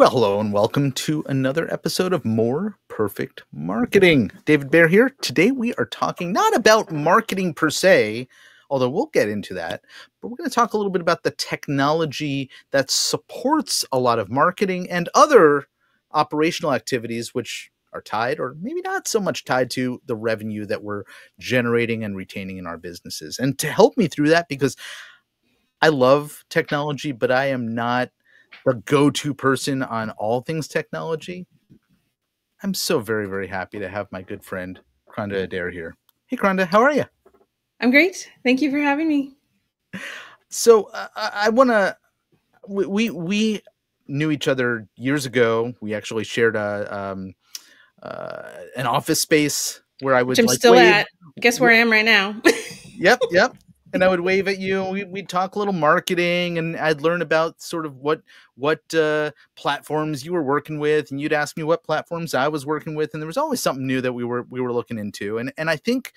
Well, hello and welcome to another episode of More Perfect Marketing. David Baer here. Today we are talking not about marketing per se, although we'll get into that, but we're going to talk a little bit about the technology that supports a lot of marketing and other operational activities which are tied or maybe not so much tied to the revenue that we're generating and retaining in our businesses. And to help me through that, because I love technology, but I am not the go-to person on all things technology. I'm so very, very happy to have my good friend Kronda Adair here. Hey, Kronda, how are you? I'm great. Thank you for having me. So I want to. We knew each other years ago. We actually shared an office space where I Which would I'm like still wave. at. Guess where I am right now. Yep. And I would wave at you. And we'd talk a little marketing, and I'd learn about sort of what platforms you were working with, and you'd ask me what platforms I was working with, and there was always something new that we were looking into. And I think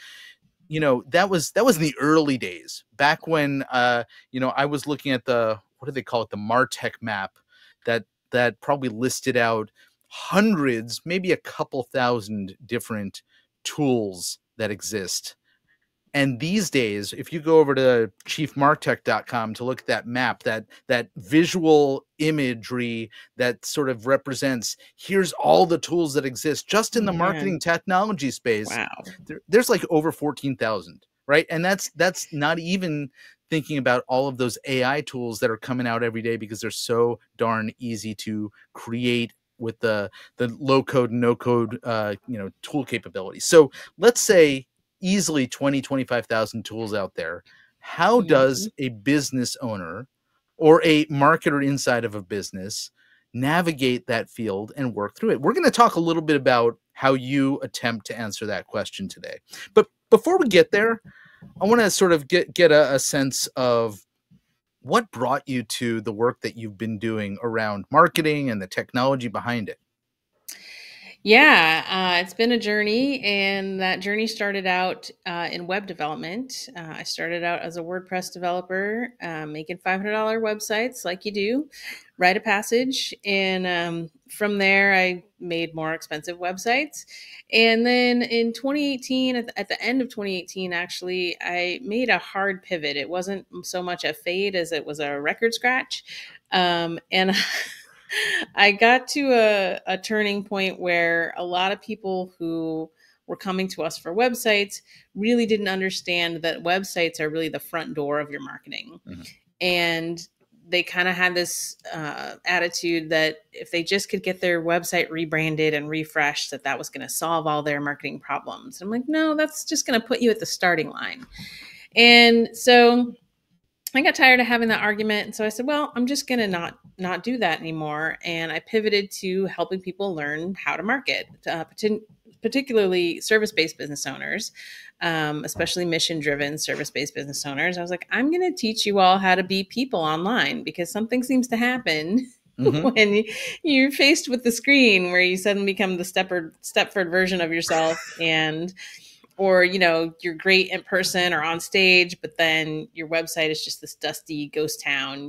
that was in the early days, back when I was looking at the, what do they call it, the Martech map that probably listed out hundreds, maybe a couple thousand different tools that exist. And these days, if you go over to chiefmartech.com to look at that map, that visual imagery that sort of represents, here's all the tools that exist just in the marketing Man, technology space, wow. there's like over 14,000, right? And that's not even thinking about all of those AI tools that are coming out every day because they're so darn easy to create with the low code, no code, tool capabilities. So let's say easily 25,000 tools out there. How does Mhm. a business owner or a marketer inside of a business navigate that field and work through it? We're going to talk a little bit about how you attempt to answer that question today. But before we get there, I want to sort of get a sense of what brought you to the work that you've been doing around marketing and the technology behind it. Yeah, it's been a journey, and that journey started out in web development. I started out as a WordPress developer, making $500 websites like you do, write a passage. And from there, I made more expensive websites. And then in 2018, at the end of 2018, actually, I made a hard pivot. It wasn't so much a fade as it was a record scratch. And I got to a turning point where a lot of people who were coming to us for websites really didn't understand that websites are really the front door of your marketing. Mhm. And they kind of had this attitude that if they just could get their website rebranded and refreshed, that was going to solve all their marketing problems. I'm like, no, that's just going to put you at the starting line. And so I got tired of having that argument, and so I said, "Well, I'm just going to not do that anymore." And I pivoted to helping people learn how to market, particularly service-based business owners, especially mission-driven service-based business owners. I was like, "I'm going to teach you all how to be people online because something seems to happen." Mm-hmm. When you're faced with the screen where you suddenly become the Stepford version of yourself, and or you're great in person or on stage, but then your website is just this dusty ghost town.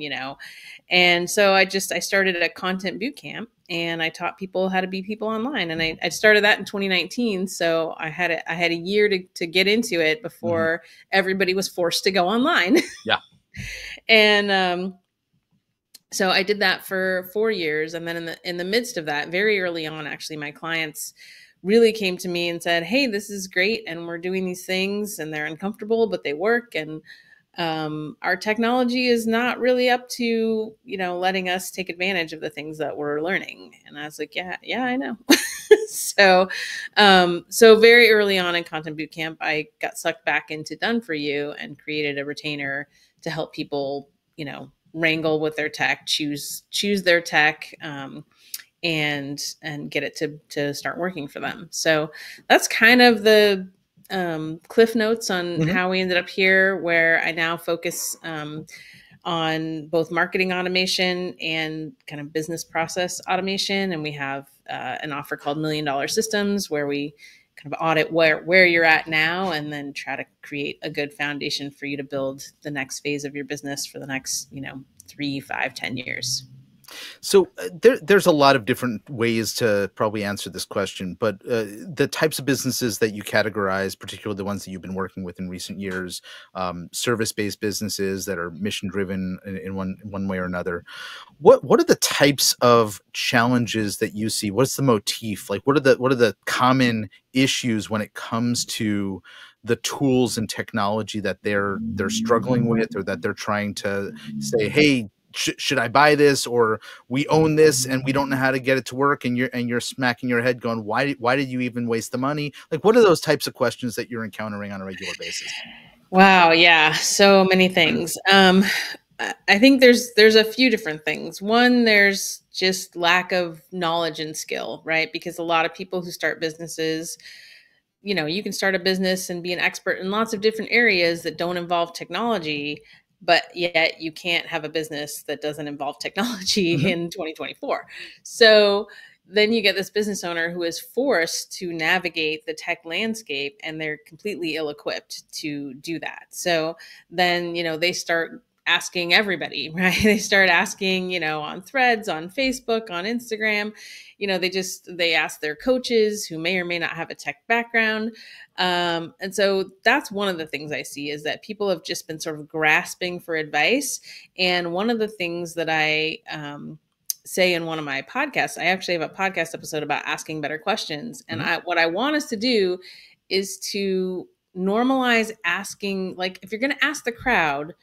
And so I started a content boot camp, and I taught people how to be people online, and I started that in 2019. So I had a year to get into it Mm-hmm. before everybody was forced to go online. Yeah. And so I did that for 4 years, and then in the midst of that, very early on, actually, my clients really came to me and said, "Hey, this is great, and we're doing these things, and they're uncomfortable, but they work, and our technology is not really up to letting us take advantage of the things that we're learning." And I was like, "Yeah, I know." So very early on in Content Bootcamp, I got sucked back into Done For You and created a retainer to help people, wrangle with their tech, choose their tech, and get it to start working for them. So that's kind of the cliff notes on Mm-hmm. how we ended up here, where I now focus on both marketing automation and kind of business process automation. And we have an offer called $1 Million Systems, where we kind of audit where you're at now and then try to create a good foundation for you to build the next phase of your business for the next 3, 5, 10 years. So there's a lot of different ways to probably answer this question, but the types of businesses that you categorize, particularly the ones that you've been working with in recent years, service-based businesses that are mission-driven in one way or another. What are the types of challenges that you see? What's the motif? Like what are the common issues when it comes to the tools and technology that they're struggling with, or that they're trying to say, hey, should I buy this, or we own this and we don't know how to get it to work, and you're smacking your head going, why did you even waste the money? Like, what are those types of questions that you're encountering on a regular basis? Wow, yeah, so many things. I think there's a few different things. One, there's just lack of knowledge and skill, right? Because a lot of people who start businesses, you can start a business and be an expert in lots of different areas that don't involve technology, but yet you can't have a business that doesn't involve technology Mhm. in 2024. So then you get this business owner who is forced to navigate the tech landscape, and they're completely ill equipped to do that. So then, they start asking everybody, right? They start asking, on threads, on Facebook, on Instagram, they ask their coaches who may or may not have a tech background. And so that's one of the things I see, is that people have just been sort of grasping for advice. And one of the things that I say in one of my podcasts, I actually have a podcast episode about asking better questions. And Mhm. what I want us to do is to normalize asking, like, if you're going to ask the crowd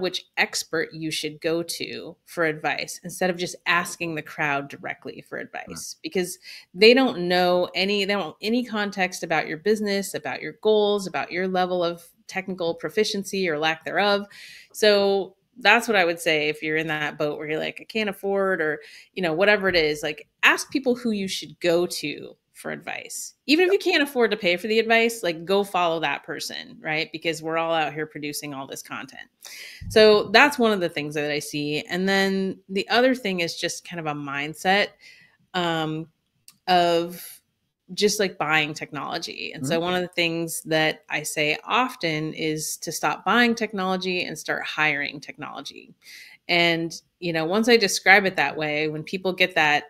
which expert you should go to for advice, instead of just asking the crowd directly for Right. advice, because they don't know any context about your business, about your goals, about your level of technical proficiency or lack thereof. So that's what I would say. If you're in that boat where you're like, I can't afford, or whatever it is, like, ask people who you should go to for advice. Even if you can't afford to pay for the advice, like, go follow that person, right? Because we're all out here producing all this content. So that's one of the things that I see. And then the other thing is just kind of a mindset um, of just like buying technology. And Mhm. so one of the things that I say often is to stop buying technology and start hiring technology. And once I describe it that way, when people get that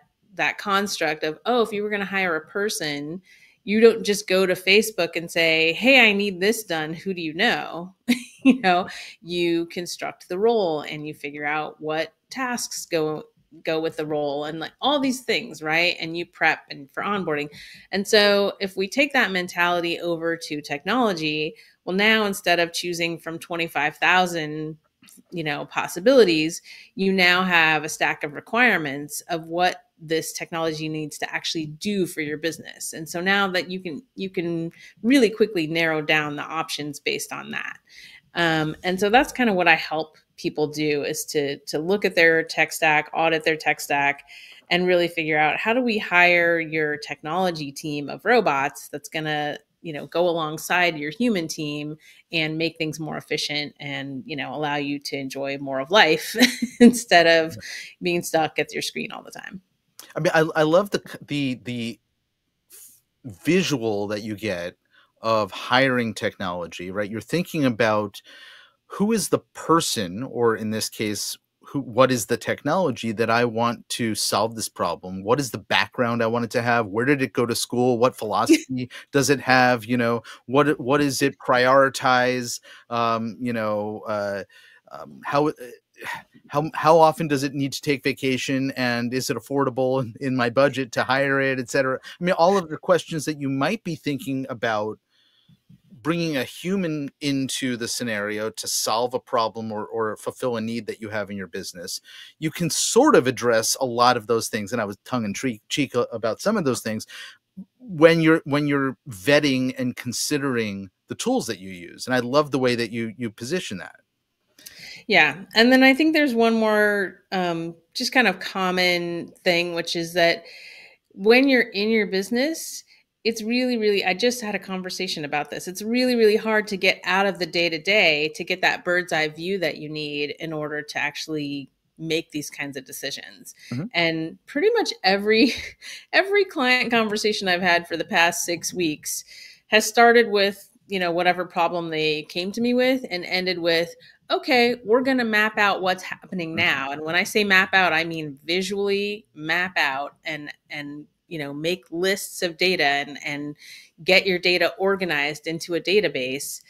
construct of, oh, if you were going to hire a person, you don't just go to Facebook and say, hey, I need this done, who do you know? you know you construct the role, and you figure out what tasks go with the role, and like all these things, right? And you prep and for onboarding. And so if we take that mentality over to technology, well, now instead of choosing from 25,000 possibilities, you now have a stack of requirements of what this technology needs to actually do for your business. And so now that you can really quickly narrow down the options based on that. And so that's kind of what I help people do, is to look at their tech stack, audit their tech stack, and really figure out, how do we hire your technology team of robots that's going to go alongside your human team and make things more efficient, and allow you to enjoy more of life instead of being stuck at your screen all the time. I mean, I love the visual that you get of hiring technology, right? You're thinking about who is the person, or in this case, what is the technology that I want to solve this problem? What is the background I want it to have? Where did it go to school? What philosophy does it have? What is it prioritize? How how often does it need to take vacation, and is it affordable in my budget to hire it, et cetera? I mean, all of the questions that you might be thinking about bringing a human into the scenario to solve a problem, or fulfill a need that you have in your business, you can sort of address a lot of those things. And I was tongue in cheek about some of those things when you're vetting and considering the tools that you use. And I love the way that you position that. Yeah. And then I think there's one more just kind of common thing, which is that when you're in your business, it's really, really, I just had a conversation about this. It's really, really hard to get out of the day to day to get that bird's eye view that you need in order to actually make these kinds of decisions. Mhm. And pretty much every client conversation I've had for the past 6 weeks has started with, whatever problem they came to me with, and ended with, okay, we're going to map out what's happening Mhm. now. And when I say map out, I mean visually map out and make lists of data and get your data organized into a database.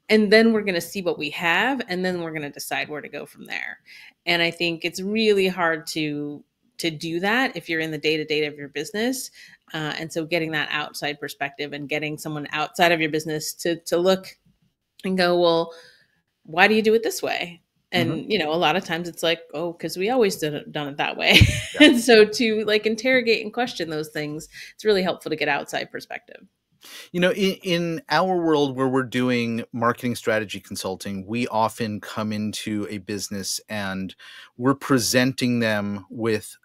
And then we're going to see what we have, and then we're going to decide where to go from there. And I think it's really hard to do that if you're in the day-to-day of your business. And so getting that outside perspective and getting someone outside of your business to look and go, well, why do you do it this way? Mhm. And a lot of times it's like, oh, because we always done it that way. Yeah. And so to like interrogate and question those things, it's really helpful to get outside perspective. In our world where we're doing marketing strategy consulting, we often come into a business and we're presenting them with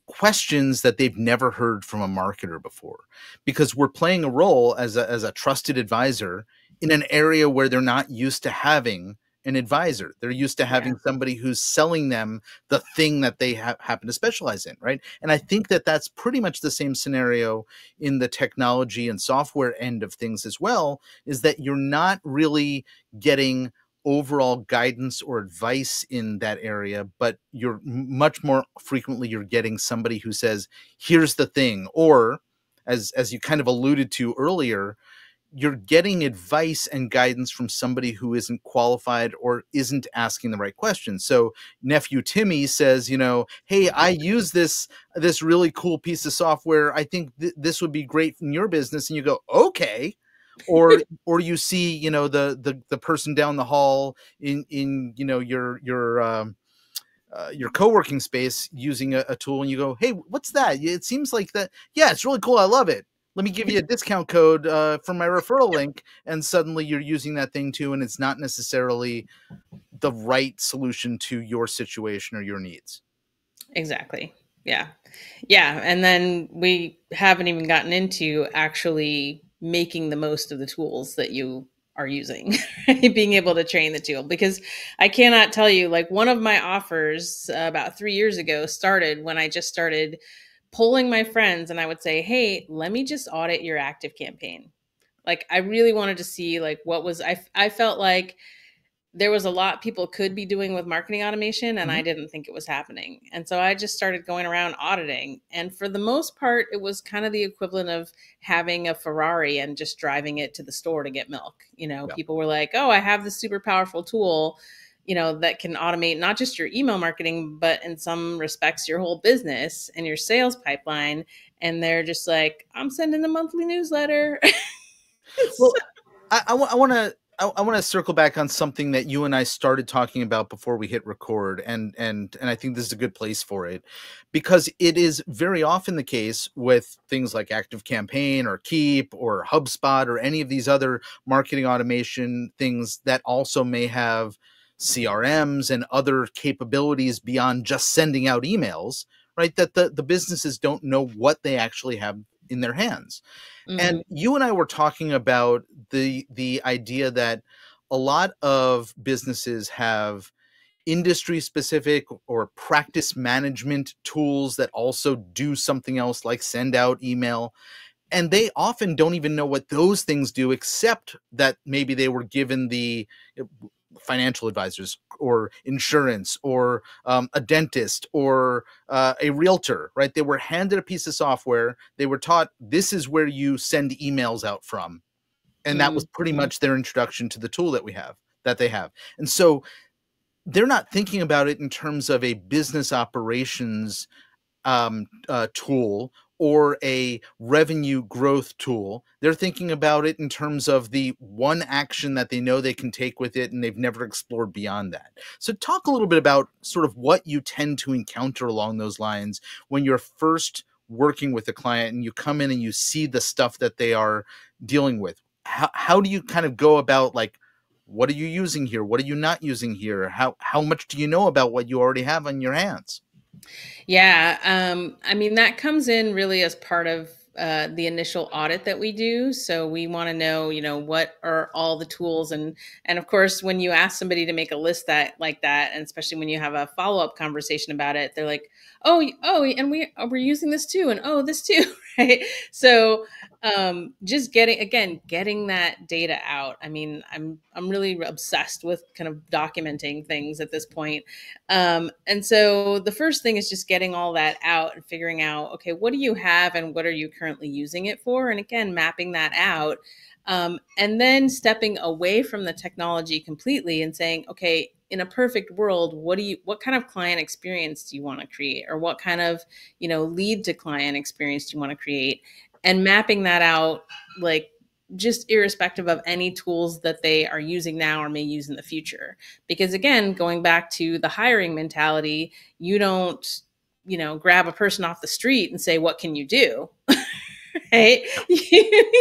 questions that they've never heard from a marketer before, because we're playing a role as a trusted advisor in an area where they're not used to having an advisor. They're used to Yeah. having somebody who's selling them the thing that they happen to specialize in, right? And I think that that's pretty much the same scenario in the technology and software end of things as well, is that you're not really getting overall guidance or advice in that area, but you're much more frequently you're getting somebody who says, here's the thing. Or as you kind of alluded to earlier, you're getting advice and guidance from somebody who isn't qualified or isn't asking the right questions. So nephew Timmy says, hey, I use this really cool piece of software. I think this would be great in your business. And you go, okay. Or you see, the person down the hall in your co-working space using a tool, and you go, hey, what's that? It seems like that. Yeah, it's really cool. I love it. Let me give you a discount code for my referral link. And suddenly you're using that thing too, and it's not necessarily the right solution to your situation or your needs. Exactly. Yeah. Yeah. And then we haven't even gotten into actually making the most of the tools that you are using, right? Being able to train the tool. Because I cannot tell you, like, one of my offers about 3 years ago started when I just started polling my friends, and I would say, hey, let me just audit your active campaign. Like, I really wanted to see, like, what was, I felt like there was a lot people could be doing with marketing automation, and I Mhm. didn't think it was happening. And so I just started going around auditing. And for the most part, it was kind of the equivalent of having a Ferrari and just driving it to the store to get milk. Yeah. People were like, oh, I have this super powerful tool, that can automate not just your email marketing, but in some respects, your whole business and your sales pipeline. And they're just like, I'm sending a monthly newsletter. Well, I want to I want to circle back on something that you and I started talking about before we hit record, and I think this is a good place for it, because it is very often the case with things like Active Campaign or Keep or HubSpot or any of these other marketing automation things that also may have CRMs and other capabilities beyond just sending out emails, right? That the businesses don't know what they actually have in their hands. And Hmm. you and I were talking about the idea that a lot of businesses have industry specific or practice management tools that also do something else like send out email, and they often don't even know what those things do, except that maybe they were given the financial advisors or insurance or a dentist or a realtor, right? They were handed a piece of software. They were taught this is where you send emails out from. And that was pretty Hmm. much their introduction to the tool that they have. And so they're not thinking about it in terms of a business operations tool or a revenue growth tool. They're thinking about it in terms of the one action that they know they can take with it, and they've never explored beyond that. So, talk a little bit about sort of what you tend to encounter along those lines when you're first working with a client and you come in and you see the stuff that they are dealing with. How do you kind of go about, like, what are you using here? What are you not using here? How much do you know about what you already have on your hands? Yeah, I mean, that comes in really as part of the initial audit that we do. So we want to know, what are all the tools, and of course, when you ask somebody to make a list that like that, and especially when you have a follow up conversation about it, they're like, oh, and we're using this too, and oh, this too. right? So just getting that data out. I mean, I'm really obsessed with kind of documenting things at this point. And so the first thing is just getting all that out and figuring out, okay, what do you have and what are you currently using it for? And again, mapping that out. And then stepping away from the technology completely and saying, okay, in a perfect world, what kind of client experience do you want to create, or what kind of, lead to client experience do you want to create, and mapping that out, like, just irrespective of any tools that they are using now or may use in the future. Because again, going back to the hiring mentality, you don't, grab a person off the street and say, what can you do? Right?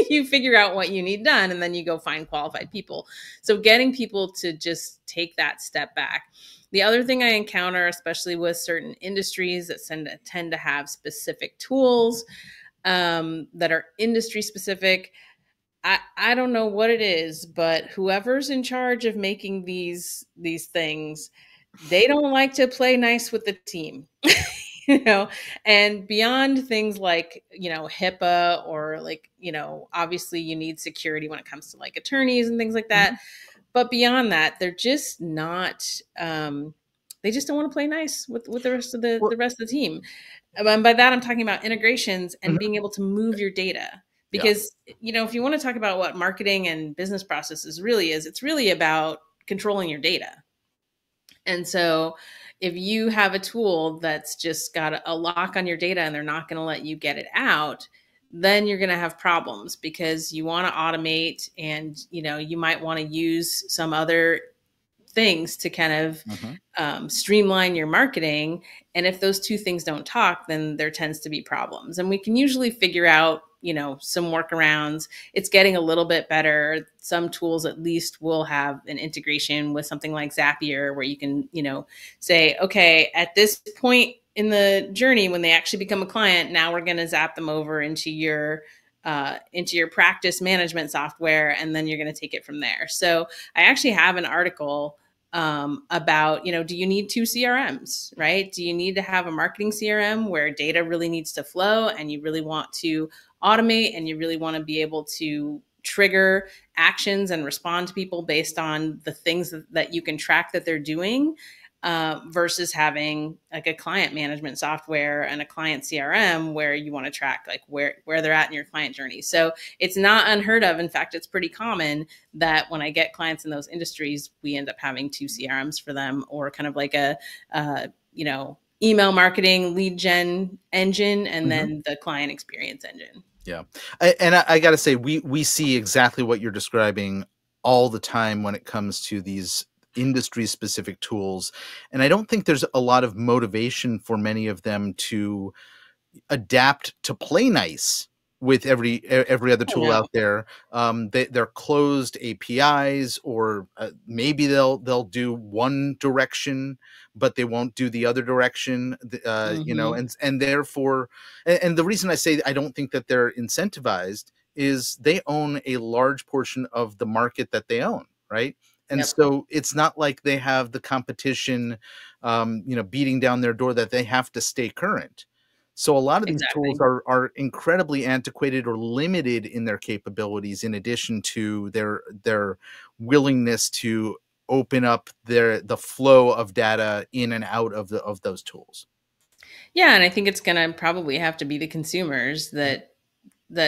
You figure out what you need done and then you go find qualified people. So getting people to just take that step back. The other thing I encounter, especially with certain industries that tend to have specific tools that are industry specific, I don't know what it is, but whoever's in charge of making these things, they don't like to play nice with the team. you know and beyond things like, HIPAA, or like, obviously you need security when it comes to like attorneys and things like that, Mhm. but beyond that, they're just not they just don't want to play nice with the rest of the Well, rest of the team. And by that, I'm talking about integrations and mhm. being able to move your data. Yeah. Because, if you want to talk about what marketing and business processes really is, it's really about controlling your data. And so if you have a tool that's just got a lock on your data and they're not going to let you get it out, then you're going to have problems, because you want to automate, and you might want to use some other things to kind of Mhm. streamline your marketing. And if those two things don't talk, then there tends to be problems. And we can usually figure out, some workarounds. It's getting a little bit better. Some tools at least will have an integration with something like Zapier, where you can, say, okay, at this point in the journey, when they actually become a client, now we're going to zap them over into your practice management software, and then you're going to take it from there. So I actually have an article about, do you need two CRMs, right? Do you need to have a marketing CRM where data really needs to flow and you really want to automate and you really want to be able to trigger actions and respond to people based on the things that you can track that they're doing, versus having like a client management software and a client CRM where you want to track like where they're at in your client journey. So it's not unheard of. In fact, it's pretty common that when I get clients in those industries, we end up having two CRMs for them, or kind of like a, email marketing lead gen engine, and Mhm. then the client experience engine. Yeah. I got to say, we see exactly what you're describing all the time when it comes to these industry specific tools. And I don't think there's a lot of motivation for many of them to adapt to play nice with every other Oh tool no. out there. They're closed APIs, or maybe they'll do one direction, but they won't do the other direction. Mm-hmm. And therefore, and the reason I say I don't think that they're incentivized is they own a large portion of the market that they own, right? And Yep. so it's not like they have the competition, beating down their door that they have to stay current. So a lot of these tools Exactly. are incredibly antiquated or limited in their capabilities, in addition to their willingness to open up the flow of data in and out of those tools. Yeah, and I think it's going to probably have to be the consumers that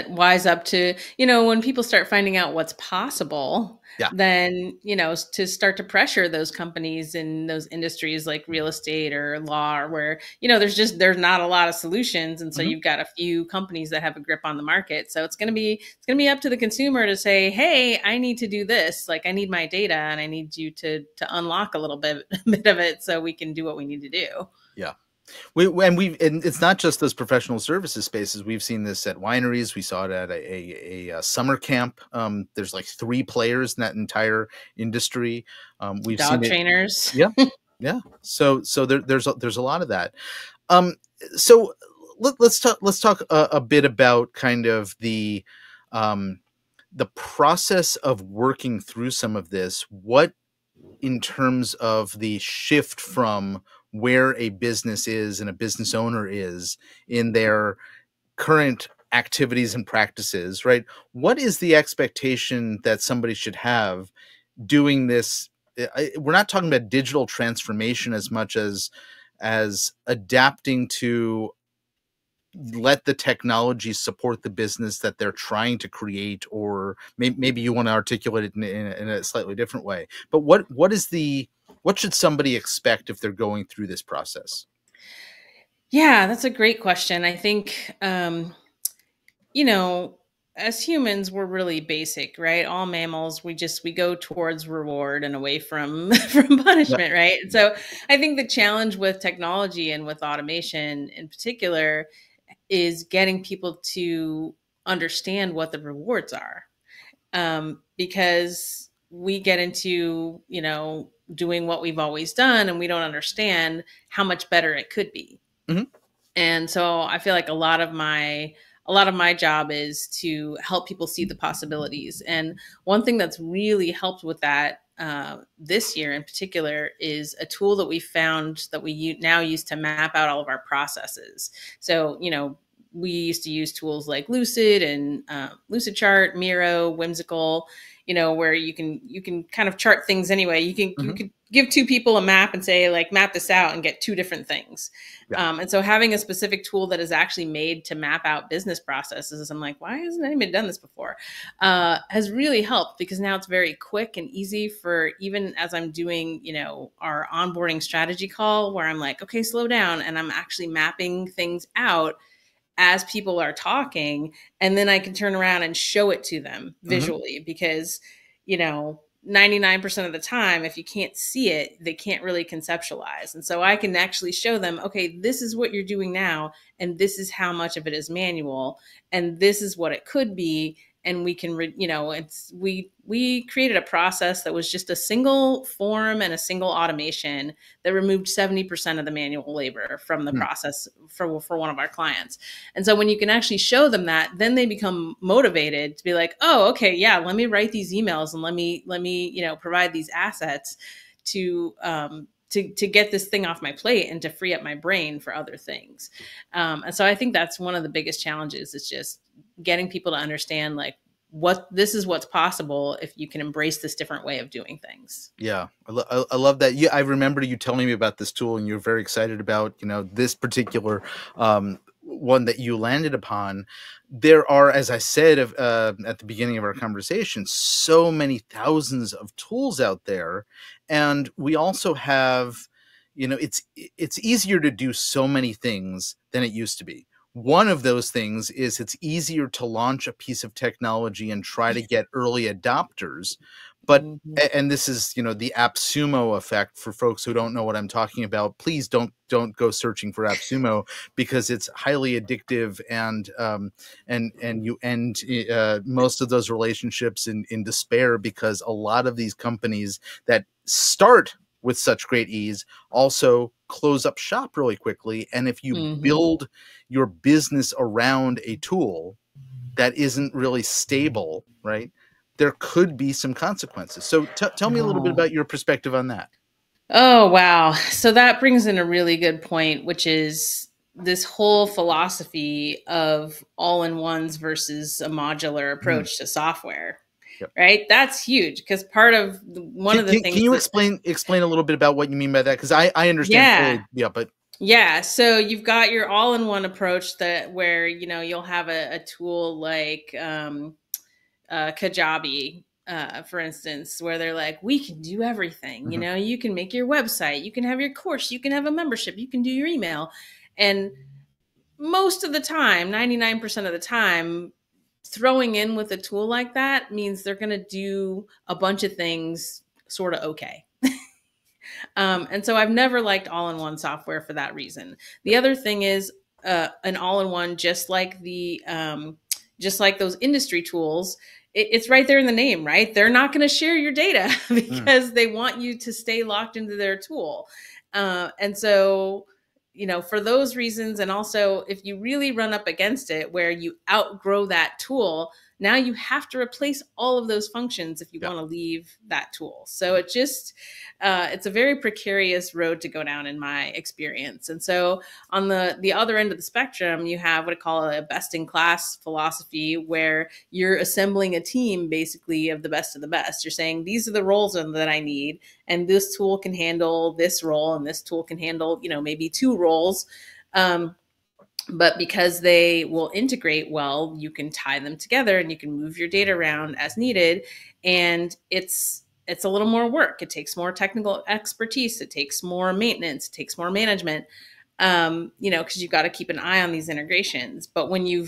wise up to, when people start finding out what's possible, Yeah. then, to start to pressure those companies in those industries like real estate or law, or where, there's not a lot of solutions. And so Mhm. you've got a few companies that have a grip on the market. So it's going to be up to the consumer to say, hey, I need to do this. Like, I need my data and I need you to unlock a little bit of it so we can do what we need to do. Yeah. And it's not just those professional services spaces. We've seen this at wineries. We saw it at a summer camp. There's like three players in that entire industry. We've seen Dog it. trainers. Yeah, yeah. So there's a lot of that. Um, so let's talk a bit about kind of um, the process of working through some of this. What, in terms of the shift from where a business is and a business owner is in their current activities and practices, right? What is the expectation that somebody should have doing this? We're not talking about digital transformation as much as adapting to let the technology support the business that they're trying to create, or maybe you want to articulate it in a slightly different way. But what should somebody expect if they're going through this process? Yeah, that's a great question. I think, you know, as humans, we're really basic, right? All mammals, we go towards reward and away from from Yeah. punishment, right? And so I think the challenge with technology and with automation in particular is getting people to understand what the rewards are. Because we get into, doing what we've always done and we don't understand how much better it could be. Mhm. And so I feel like a lot of my job is to help people see the possibilities. And one thing that's really helped with that this year in particular is a tool that we found that we now use to map out all of our processes. So, we used to use tools like Lucid and Lucid Chart, Miro, Whimsical, where you can kind of chart things anyway. You Mhm. could give two people a map and say, like, map this out, and get two different things. Yeah. And so having a specific tool that is actually made to map out business processes, I'm like, why hasn't anybody done this before? Has really helped, because now it's very quick and easy for, even as I'm doing, our onboarding strategy call, where I'm like, okay, slow down. And I'm actually mapping things out as people are talking, and then I can turn around and show it to them Mhm. visually, because, 99% of the time, if you can't see it, they can't really conceptualize. And so I can actually show them, okay, this is what you're doing now, and this is how much of it is manual, and this is what it could be. And we can, we created a process that was just a single form and a single automation that removed 70% of the manual labor from the Mm. process for one of our clients. And so when you can actually show them that, then they become motivated to be like, oh, okay, yeah, let me write these emails, and let me provide these assets to to get this thing off my plate and to free up my brain for other things. And so I think that's one of the biggest challenges, is just getting people to understand, like, what this is what's possible if you can embrace this different way of doing things. Yeah, I love that. I remember you telling me about this tool, and you're very excited about this particular one that you landed upon. There are, as I said at the beginning of our conversation, so many thousands of tools out there, and we also have, it's easier to do so many things than it used to be. One of those things is it's easier to launch a piece of technology and try to get early adopters, but Mhm. and this is the AppSumo effect. For folks who don't know what I'm talking about, please don't go searching for AppSumo, because it's highly addictive, and you end most of those relationships in despair, because a lot of these companies that start with such great ease also close up shop really quickly. And if you Mhm. build your business around a tool that isn't really stable, right, there could be some consequences. So tell me a little bit Oh. about your perspective on that. Oh, wow. So that brings in a really good point, which is this whole philosophy of all-in-ones versus a modular Mhm. approach to software, Yep. right? That's huge, because one of the Can things you that, explain a little bit about what you mean by that? Because I understand yeah, fully. Yeah, but yeah. So you've got your all-in-one approach, that where, you'll have a tool like Kajabi, for instance, where they're like, we can do everything. mhm, You can make your website, you can have your course, you can have a membership, you can do your email. And most of the time, 99% of the time, throwing in with a tool like that means they're going to do a bunch of things sort of okay. And so I've never liked all-in-one software for that reason. The yep, other thing is, an all-in-one, just like those industry tools, it's right there in the name, right? They're not going to share your data mm, because they want you to stay locked into their tool. And so, for those reasons, and also if you really run up against it where you outgrow that tool, Now you have to replace all of those functions if you Yeah. want to leave that tool. So it just, it's a very precarious road to go down in my experience. And so on the other end of the spectrum, you have what I call a best in class philosophy, where you're assembling a team basically of the best of the best. You're saying, these are the roles that I need, and this tool can handle this role, and this tool can handle, maybe two roles. But because they will integrate well, you can tie them together and you can move your data around as needed. And it's a little more work. It takes more technical expertise. It takes more maintenance. It takes more management. Because you've got to keep an eye on these integrations. But when you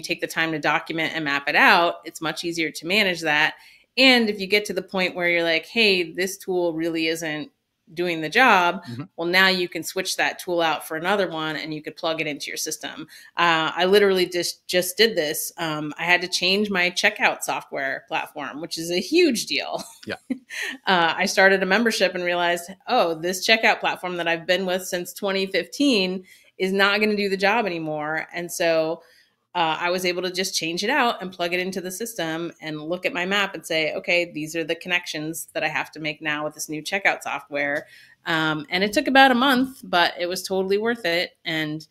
take the time to document and map it out, it's much easier to manage that. And if you get to the point where you're like, hey, this tool really isn't doing the job, well, now you can switch that tool out for another one and you could plug it into your system. I literally just did this. I had to change my checkout software platform, which is a huge deal. Yeah. I started a membership and realized, oh, this checkout platform that I've been with since 2015 is not going to do the job anymore. And so I was able to just change it out and plug it into the system and look at my map and say, okay, these are the connections that I have to make now with this new checkout software. And it took about a month, but it was totally worth it. And,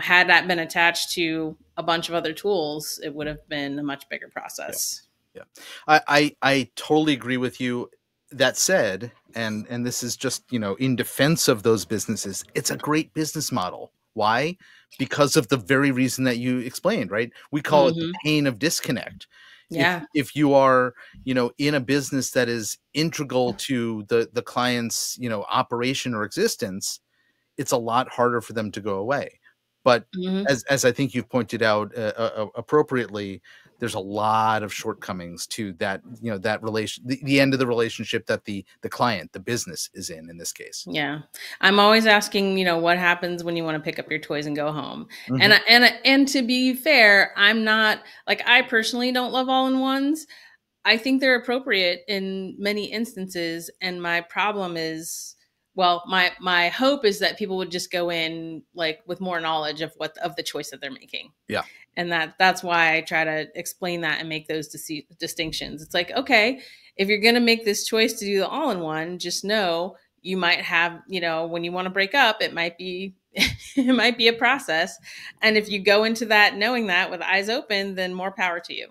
had that been attached to a bunch of other tools, it would have been a much bigger process. Yeah. I totally agree with you. That said, and this is just, in defense of those businesses, it's a great business model. Why? Because of the very reason that you explained, right? We call it the pain of disconnect. Yeah. If you are, in a business that is integral to the client's, operation or existence, it's a lot harder for them to go away. But as I think you've pointed out appropriately, there's a lot of shortcomings to that, that relation, the end of the relationship that the client, the business is in this case. Yeah. I'm always asking, what happens when you want to pick up your toys and go home? And to be fair, I'm not like, I personally don't love all-in-ones. I think they're appropriate in many instances. And my problem is, well, my hope is that people would just go in like with more knowledge of the choice that they're making. Yeah. And that's why I try to explain that and make those distinctions. It's like, okay, if you're going to make this choice to do the all-in-one, just know you might have, when you want to break up, it might be it might be a process. And if you go into that knowing that with eyes open, then more power to you.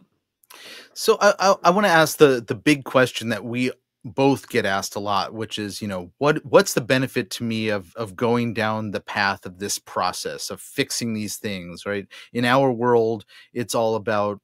So I want to ask the big question that we both get asked a lot, which is, what's the benefit to me of going down the path of this process of fixing these things, right? In our world, it's all about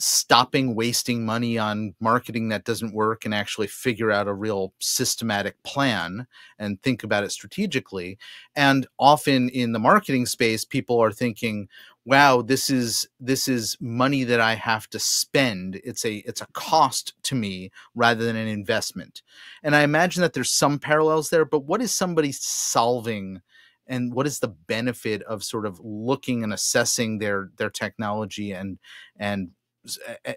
stopping wasting money on marketing that doesn't work and actually figure out a real systematic plan and think about it strategically. And often in the marketing space, people are thinking, wow, this is money that I have to spend. It's a cost to me rather than an investment. And I imagine that there's some parallels there, but what is somebody solving, and what is the benefit of sort of looking and assessing their technology and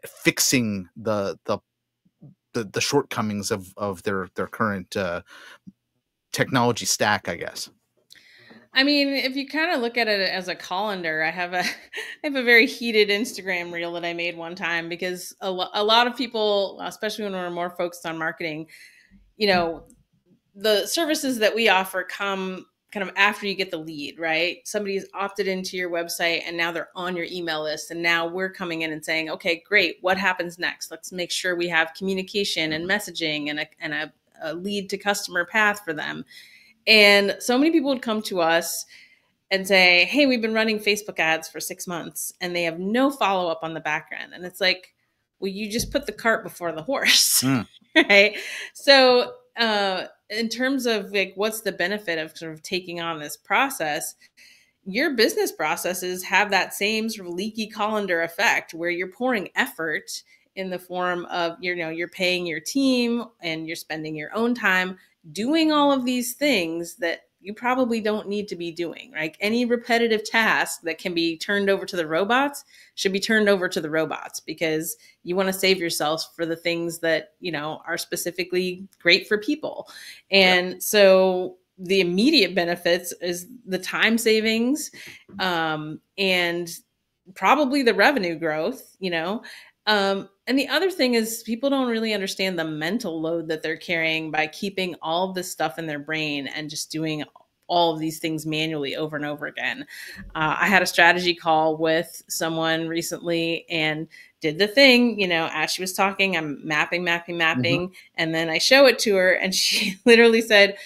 fixing the shortcomings of their current technology stack, I guess? I mean, if you kind of look at it as a colander, I have a very heated Instagram reel that I made one time because a lot of people, especially when we're more focused on marketing, the services that we offer come kind of after you get the lead, right? Somebody's opted into your website and now they're on your email list. And now we're coming in and saying, okay, great. What happens next? Let's make sure we have communication and messaging and a lead to customer path for them. And so many people would come to us and say, hey, we've been running Facebook ads for 6 months and they have no follow-up on the back end. And it's like, well, you just put the cart before the horse, right? So in terms of like, what's the benefit of sort of taking on this process? Your business processes have that same sort of leaky colander effect where you're pouring effort in the form of, you're paying your team and you're spending your own time doing all of these things that you probably don't need to be doing, right? Any repetitive task that can be turned over to the robots should be turned over to the robots because you want to save yourselves for the things that, are specifically great for people. And so the immediate benefits is the time savings and probably the revenue growth, And the other thing is people don't really understand the mental load that they're carrying by keeping all of this stuff in their brain and just doing all of these things manually over and over again. I had a strategy call with someone recently and did the thing, as she was talking, I'm mapping, mapping, Mhm. mapping. And then I show it to her, and she literally said,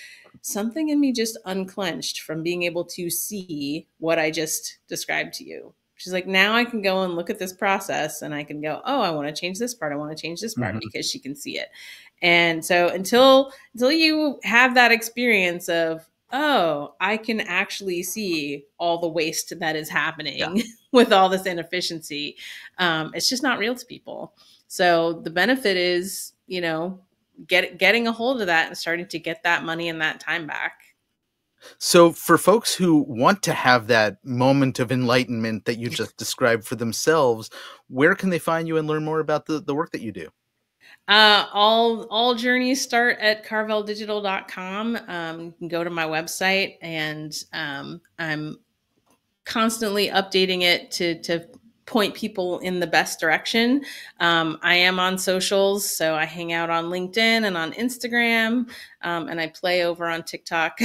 something in me just unclenched from being able to see what I just described to you. She's like, now I can go and look at this process and I can go, oh, I want to change this part. I want to change this part Mhm. because she can see it. And so until you have that experience of, oh, I can actually see all the waste that is Yeah. happening with all this inefficiency, it's just not real to people. So the benefit is, getting a hold of that and starting to get that money and that time back. So for folks who want to have that moment of enlightenment that you just described for themselves, where can they find you and learn more about the work that you do? All journeys start at carveldigital.com. You can go to my website, and I'm constantly updating it to point people in the best direction. I am on socials, so I hang out on LinkedIn and on Instagram, and I play over on TikTok.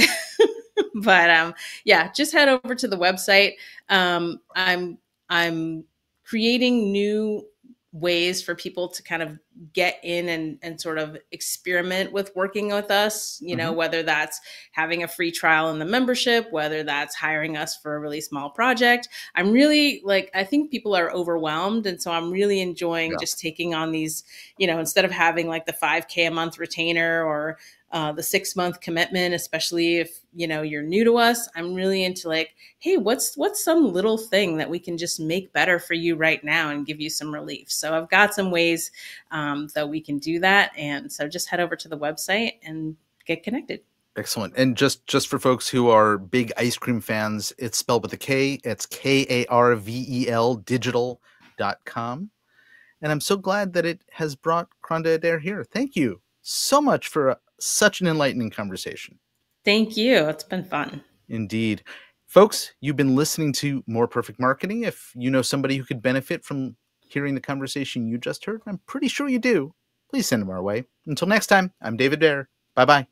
But yeah, just head over to the website. I'm creating new ways for people to kind of get in and sort of experiment with working with us, Mhm. whether that's having a free trial in the membership, whether that's hiring us for a really small project. I'm really like, I think people are overwhelmed. And so I'm really enjoying Yeah. just taking on these, instead of having like the 5K a month retainer or the 6 month commitment, especially if you're new to us. I'm really into like, hey, what's some little thing that we can just make better for you right now and give you some relief. So I've got some ways that we can do that, and so just head over to the website and get connected. Excellent. And just for folks who are big ice cream fans, it's spelled with a K. It's KARVEL digital.com. And I'm so glad that it has brought Kronda Adair here. Thank you so much for such an enlightening conversation. Thank you. It's been fun. Indeed. Folks, you've been listening to More Perfect Marketing. If you know somebody who could benefit from hearing the conversation you just heard, I'm pretty sure you do, please send them our way. Until next time, I'm David Baer. Bye bye.